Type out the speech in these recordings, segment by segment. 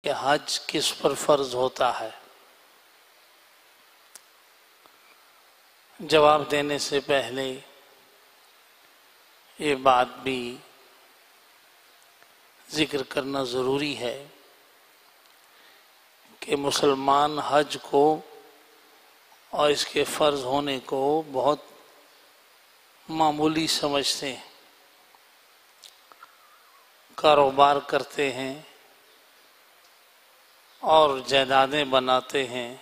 کہ حج کس پر فرض ہوتا ہے، جواب دینے سے پہلے یہ بات بھی ذکر کرنا ضروری ہے کہ مسلمان حج کو اور اس کے فرض ہونے کو بہت معمولی سمجھتے ہیں، کاروبار کرتے ہیں اور جائیدادیں بناتے ہیں،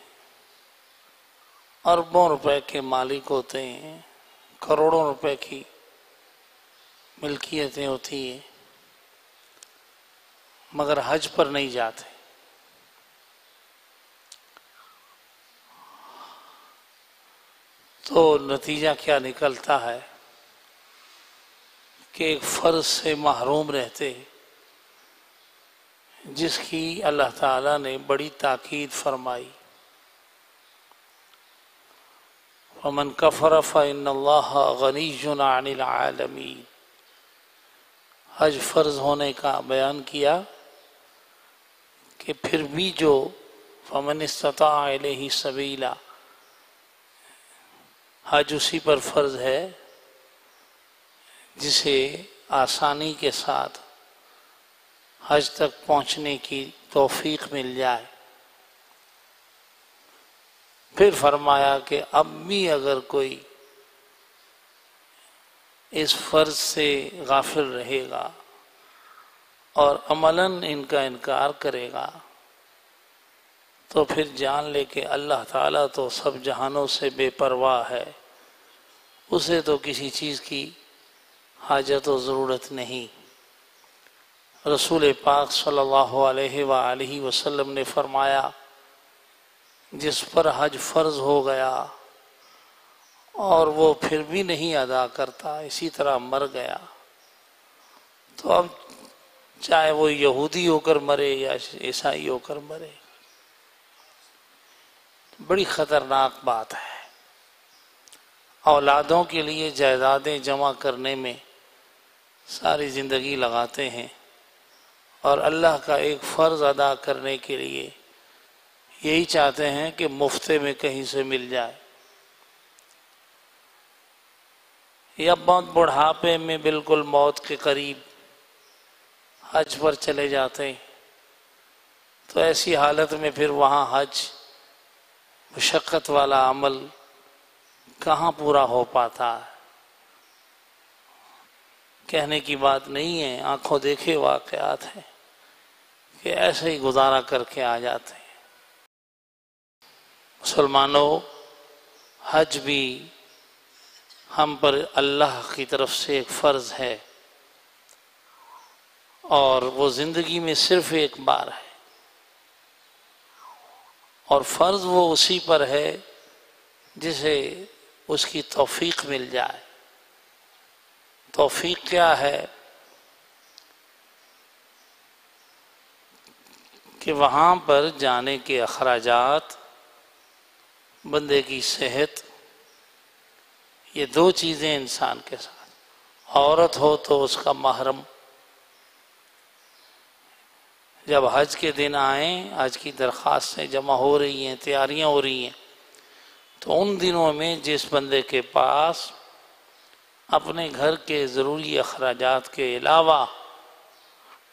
اربوں روپے کے مالک ہوتے ہیں، کروڑوں روپے کی ملکیتیں ہوتی ہیں، مگر حج پر نہیں جاتے۔ تو نتیجہ کیا نکلتا ہے کہ ایک فرض سے محروم رہتے جس کی اللہ تعالیٰ نے بڑی تاکید فرمائی، وَمَنْ كَفَرَ فَإِنَّ اللَّهَ غَنِيٌّ عَنِ الْعَالَمِينَ۔ حج فرض ہونے کا بیان کیا کہ پھر بھی جو فَمَنِ اسْتَطَاعَ إِلَيْهِ سَبِيلًا، حج اسی پر فرض ہے جسے آسانی کے ساتھ حج تک پہنچنے کی توفیق مل جائے۔ پھر فرمایا کہ اب بھی اگر کوئی اس فرض سے غافل رہے گا اور عملاً ان کا انکار کرے گا تو پھر جان لے کہ اللہ تعالیٰ تو سب جہانوں سے بے پرواہ ہے، اسے تو کسی چیز کی حاجت و ضرورت نہیں۔ رسول پاک صلی اللہ علیہ وآلہ وسلم نے فرمایا جس پر حج فرض ہو گیا اور وہ پھر بھی نہیں ادا کرتا، اسی طرح مر گیا، تو اب چاہے وہ یہودی ہو کر مرے یا عیسائی ہو کر مرے، بڑی خطرناک بات ہے۔ اولادوں کے لیے جائیدادیں جمع کرنے میں ساری زندگی لگاتے ہیں اور اللہ کا ایک فرض ادا کرنے کے لیے یہی چاہتے ہیں کہ مفتے میں کہیں سے مل جائے، یا بہت بڑھاپے میں بالکل موت کے قریب حج پر چلے جاتے ہیں، تو ایسی حالت میں پھر وہاں حج مشقت والا عمل کہاں پورا ہو پاتا ہے۔ کہنے کی بات نہیں ہے، آنکھوں دیکھے واقعات ہیں کہ ایسے ہی گزارا کر کے آ جاتے ہیں۔ مسلمانوں، حج بھی ہم پر اللہ کی طرف سے ایک فرض ہے اور وہ زندگی میں صرف ایک بار ہے، اور فرض وہ اسی پر ہے جسے اس کی توفیق مل جائے۔ توفیق کیا ہے کہ وہاں پر جانے کے اخراجات، بندے کی صحت، یہ دو چیزیں انسان کے ساتھ، عورت ہو تو اس کا محرم، جب حج کے دن آئیں، حج کی درخواستیں جمع ہو رہی ہیں، تیاریاں ہو رہی ہیں، تو ان دنوں میں جس بندے کے پاس اپنے گھر کے ضروری اخراجات کے علاوہ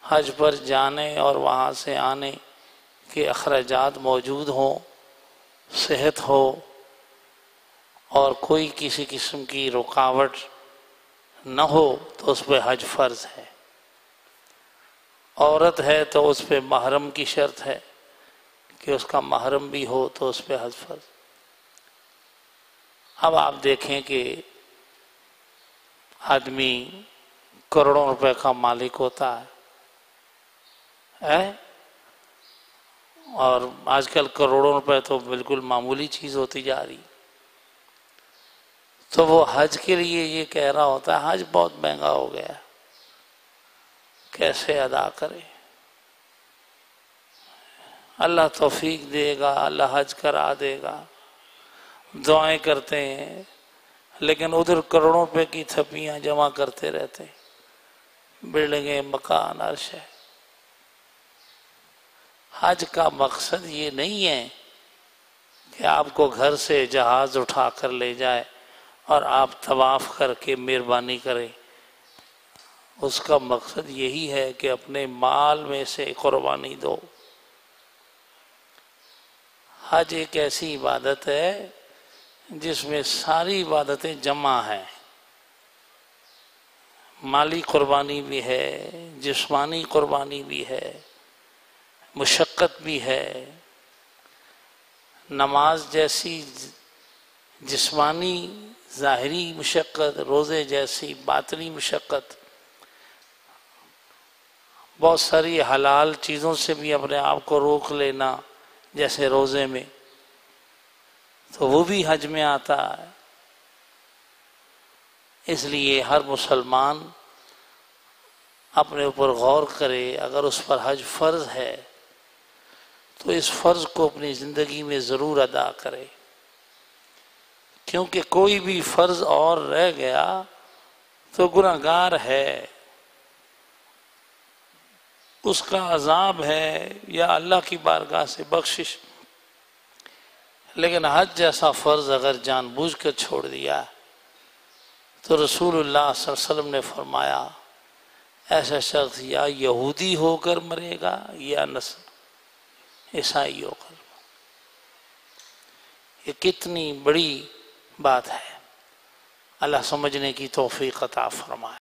حج پر جانے اور وہاں سے آنے کے اخراجات موجود ہوں، صحت ہو اور کوئی کسی قسم کی رکاوٹ نہ ہو، تو اس پہ حج فرض ہے۔ عورت ہے تو اس پہ محرم کی شرط ہے کہ اس کا محرم بھی ہو تو اس پہ حج فرض۔ اب آپ دیکھیں کہ آدمی کروڑوں روپے کا مالک ہوتا ہے اور آج کل کروڑوں روپے تو بالکل معمولی چیز ہوتی جا رہی، تو وہ حج کے لیے یہ کہہ رہا ہوتا ہے حج بہت مہنگا ہو گیا، کیسے ادا کرے؟ اللہ توفیق دے گا، اللہ حج کرا دے گا، دعائیں کرتے ہیں، لیکن ادھر کروڑوں روپے کی تھپیاں جمع کرتے رہتے ہیں، بلڈنگیں، مکان، عرش ہے۔ حج کا مقصد یہ نہیں ہے کہ آپ کو گھر سے جہاز اٹھا کر لے جائے اور آپ طواف کر کے مہربانی کریں. اس کا مقصد یہی ہے کہ اپنے مال میں سے قربانی دو. حج ایک ایسی عبادت ہے جس میں ساری عبادتیں جمع ہیں. مالی قربانی بھی ہے، جسمانی قربانی بھی ہے، مشقت بھی ہے. نماز جیسی جسمانی ظاہری مشقت، روزے جیسی باطنی مشقت، بہت ساری حلال چیزوں سے بھی اپنے آپ کو روک لینا جیسے روزے میں، تو وہ بھی حج میں آتا ہے. اس لیے ہر مسلمان اپنے اوپر غور کرے. اگر اس پر حج فرض ہے تو اس فرض کو اپنی زندگی میں ضرور ادا کرے، کیونکہ کوئی بھی فرض اور رہ گیا تو گناہگار ہے، اس کا عذاب ہے یا اللہ کی بارگاہ سے بخشش. لیکن حج جیسا فرض اگر جان بوجھ کر چھوڑ دیا تو رسول اللہ صلی اللہ علیہ وسلم نے فرمایا ایسا شخص یا یہودی ہو کر مرے گا یا عیسائی ہو کر. یہ کتنی بڑی بات ہے. اللہ سمجھنے کی توفیق عطا فرمائے.